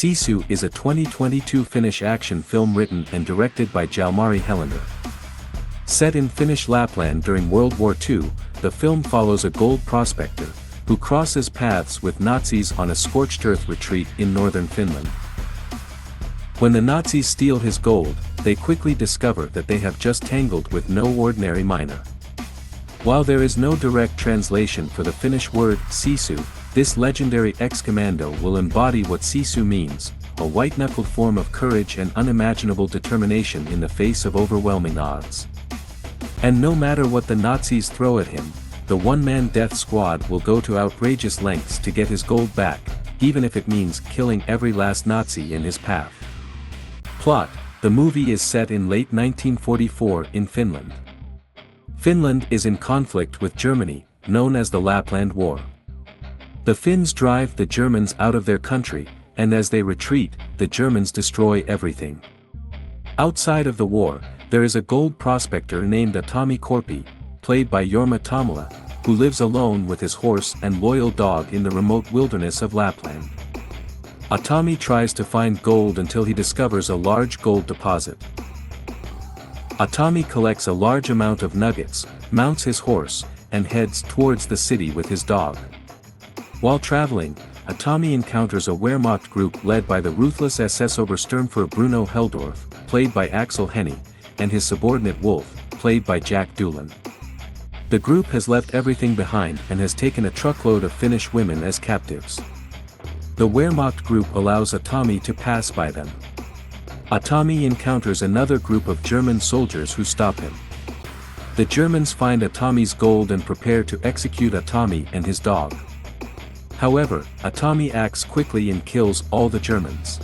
Sisu is a 2022 Finnish action film written and directed by Jalmari Helander. Set in Finnish Lapland during World War II, the film follows a gold prospector, who crosses paths with Nazis on a scorched-earth retreat in northern Finland. When the Nazis steal his gold, they quickly discover that they have just tangled with no ordinary miner. While there is no direct translation for the Finnish word Sisu, this legendary ex-commando will embody what Sisu means, a white-knuckled form of courage and unimaginable determination in the face of overwhelming odds. And no matter what the Nazis throw at him, the one-man death squad will go to outrageous lengths to get his gold back, even if it means killing every last Nazi in his path. Plot: the movie is set in late 1944 in Finland. Finland is in conflict with Germany, known as the Lapland War. The Finns drive the Germans out of their country, and as they retreat, the Germans destroy everything. Outside of the war, there is a gold prospector named Korpi, played by Jorma Tommila, who lives alone with his horse and loyal dog in the remote wilderness of Lapland. Tommy tries to find gold until he discovers a large gold deposit. Tommy collects a large amount of nuggets, mounts his horse, and heads towards the city with his dog. While traveling, Tommy encounters a Wehrmacht group led by the ruthless SS Obersturmführer Bruno Heldorf, played by Aksel Hennie, and his subordinate Wolf, played by Jack Doolan. The group has left everything behind and has taken a truckload of Finnish women as captives. The Wehrmacht group allows Tommy to pass by them. Tommy encounters another group of German soldiers who stop him. The Germans find Tommy's gold and prepare to execute Tommy and his dog. However, Tommy acts quickly and kills all the Germans.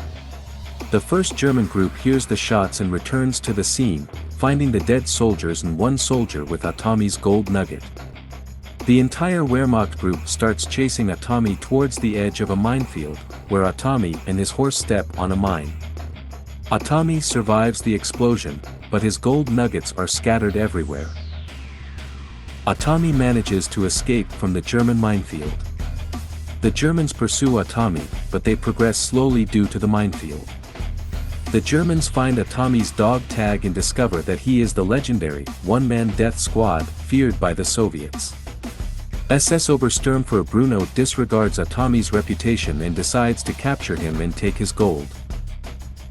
The first German group hears the shots and returns to the scene, finding the dead soldiers and one soldier with Tommy's gold nugget. The entire Wehrmacht group starts chasing Tommy towards the edge of a minefield, where Tommy and his horse step on a mine. Tommy survives the explosion, but his gold nuggets are scattered everywhere. Tommy manages to escape from the German minefield. The Germans pursue Tommy, but they progress slowly due to the minefield. The Germans find Tommy's dog tag and discover that he is the legendary one-man death squad feared by the Soviets. SS Obersturmführer Bruno disregards Tommy's reputation and decides to capture him and take his gold.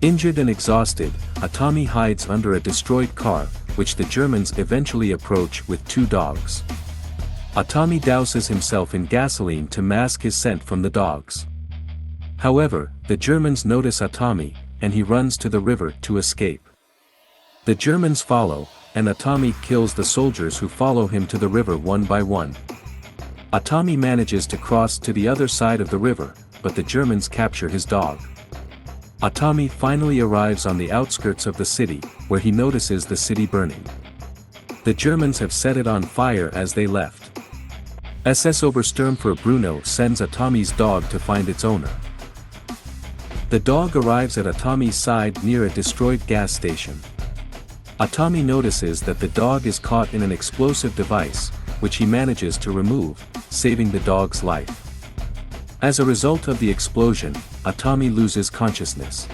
Injured and exhausted, Tommy hides under a destroyed car, which the Germans eventually approach with two dogs. Tommy douses himself in gasoline to mask his scent from the dogs. However, the Germans notice Tommy, and he runs to the river to escape. The Germans follow, and Tommy kills the soldiers who follow him to the river one by one. Tommy manages to cross to the other side of the river, but the Germans capture his dog. Tommy finally arrives on the outskirts of the city, where he notices the city burning. The Germans have set it on fire as they left. SS Obersturmführer Bruno sends Tommy's dog to find its owner. The dog arrives at Tommy's side near a destroyed gas station. Tommy notices that the dog is caught in an explosive device, which he manages to remove, saving the dog's life. As a result of the explosion, Tommy loses consciousness.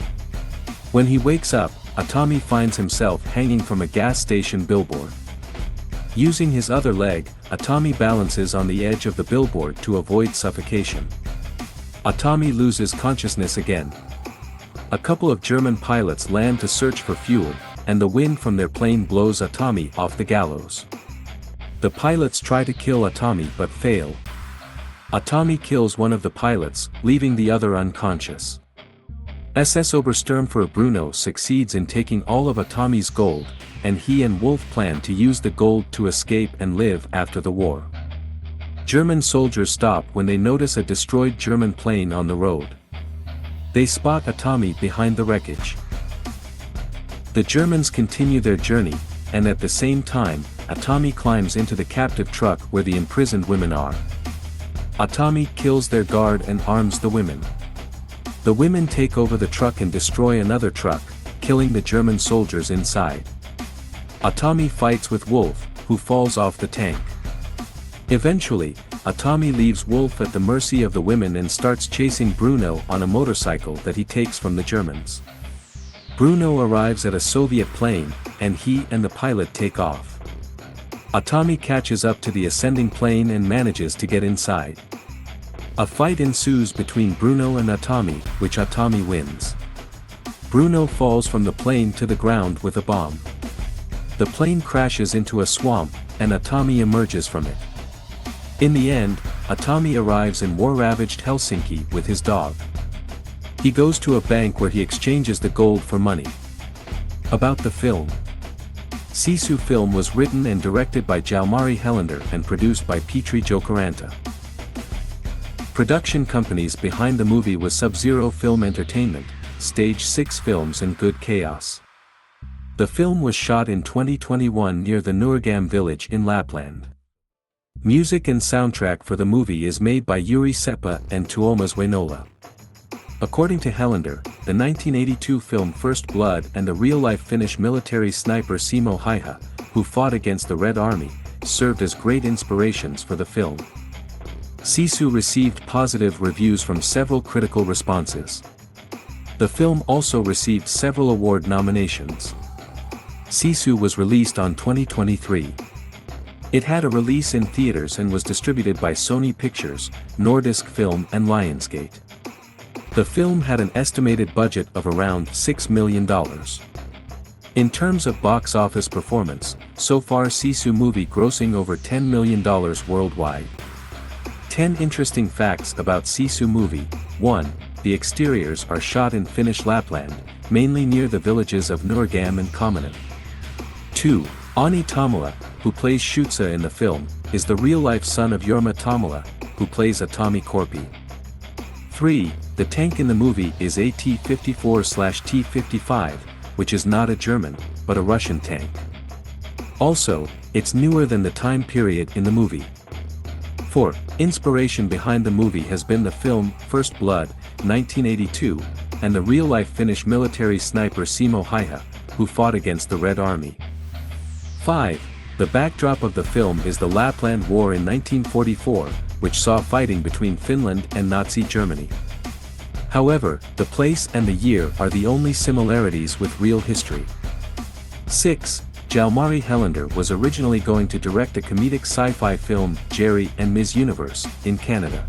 When he wakes up, Tommy finds himself hanging from a gas station billboard. Using his other leg, Tommy balances on the edge of the billboard to avoid suffocation. Tommy loses consciousness again. A couple of German pilots land to search for fuel, and the wind from their plane blows Tommy off the gallows. The pilots try to kill Tommy but fail. Tommy kills one of the pilots, leaving the other unconscious. SS Obersturmführer Bruno succeeds in taking all of Tommy's gold, and he and Wolf plan to use the gold to escape and live after the war. German soldiers stop when they notice a destroyed German plane on the road. They spot Tommy behind the wreckage. The Germans continue their journey, and at the same time, Tommy climbs into the captive truck where the imprisoned women are. Tommy kills their guard and arms the women. The women take over the truck and destroy another truck, killing the German soldiers inside. Tommy fights with Wolf, who falls off the tank. Eventually, Tommy leaves Wolf at the mercy of the women and starts chasing Bruno on a motorcycle that he takes from the Germans. Bruno arrives at a Soviet plane, and he and the pilot take off. Tommy catches up to the ascending plane and manages to get inside. A fight ensues between Bruno and Tommy, which Tommy wins. Bruno falls from the plane to the ground with a bomb. The plane crashes into a swamp, and Tommy emerges from it. In the end, Tommy arrives in war-ravaged Helsinki with his dog. He goes to a bank where he exchanges the gold for money. About the film. Sisu film was written and directed by Jalmari Helander and produced by Petri Jokeranta. Production companies behind the movie was Sub-Zero Film Entertainment, Stage 6 Films and Good Chaos. The film was shot in 2021 near the Nurgam village in Lapland. Music and soundtrack for the movie is made by Juri Seppa and Tuomas Wainola. According to Helander, the 1982 film First Blood and the real-life Finnish military sniper Simo Haiha, who fought against the Red Army, served as great inspirations for the film. Sisu received positive reviews from several critical responses. The film also received several award nominations. Sisu was released on 2023. It had a release in theaters and was distributed by Sony Pictures, Nordisk Film and Lionsgate. The film had an estimated budget of around $6 million. In terms of box office performance, so far Sisu movie grossing over $10 million worldwide. 10 interesting facts about Sisu movie. 1. The exteriors are shot in Finnish Lapland, mainly near the villages of Nurgam and Komminen. 2. Ani Tommila, who plays Shutsa in the film, is the real-life son of Jorma Tommila, who plays Tommy Korpi. 3. The tank in the movie is a T-54/T-55, which is not a German, but a Russian tank. Also, it's newer than the time period in the movie. 4. Inspiration behind the movie has been the film First Blood, 1982, and the real-life Finnish military sniper Simo Haiha, who fought against the Red Army. 5. The backdrop of the film is the Lapland War in 1944, which saw fighting between Finland and Nazi Germany. However, the place and the year are the only similarities with real history. 6. Jalmari Helander was originally going to direct a comedic sci-fi film, Jerry and Ms. Universe, in Canada.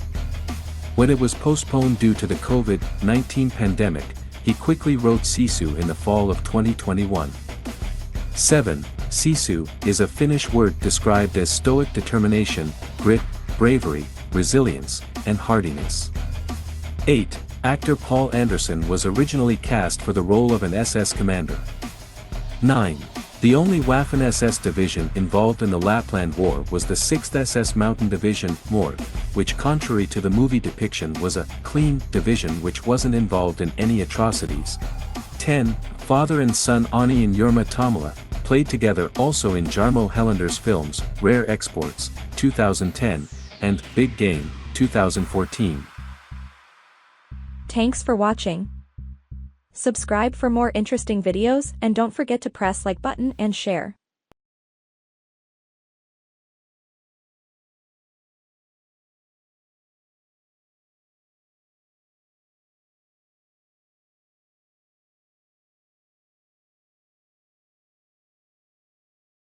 When it was postponed due to the COVID-19 pandemic, he quickly wrote Sisu in the fall of 2021. 7. Sisu is a Finnish word described as stoic determination, grit, bravery, resilience, and hardiness. 8. Actor Paul Anderson was originally cast for the role of an SS commander. 9. The only Waffen-SS division involved in the Lapland War was the 6th SS Mountain Division, Mord, which contrary to the movie depiction was a clean division which wasn't involved in any atrocities. 10. Father and son Ani and Jorma Tommila played together also in Jarmo Helander's films Rare Exports, 2010, and Big Game, 2014. Thanks for watching. Subscribe for more interesting videos and don't forget to press like button and share.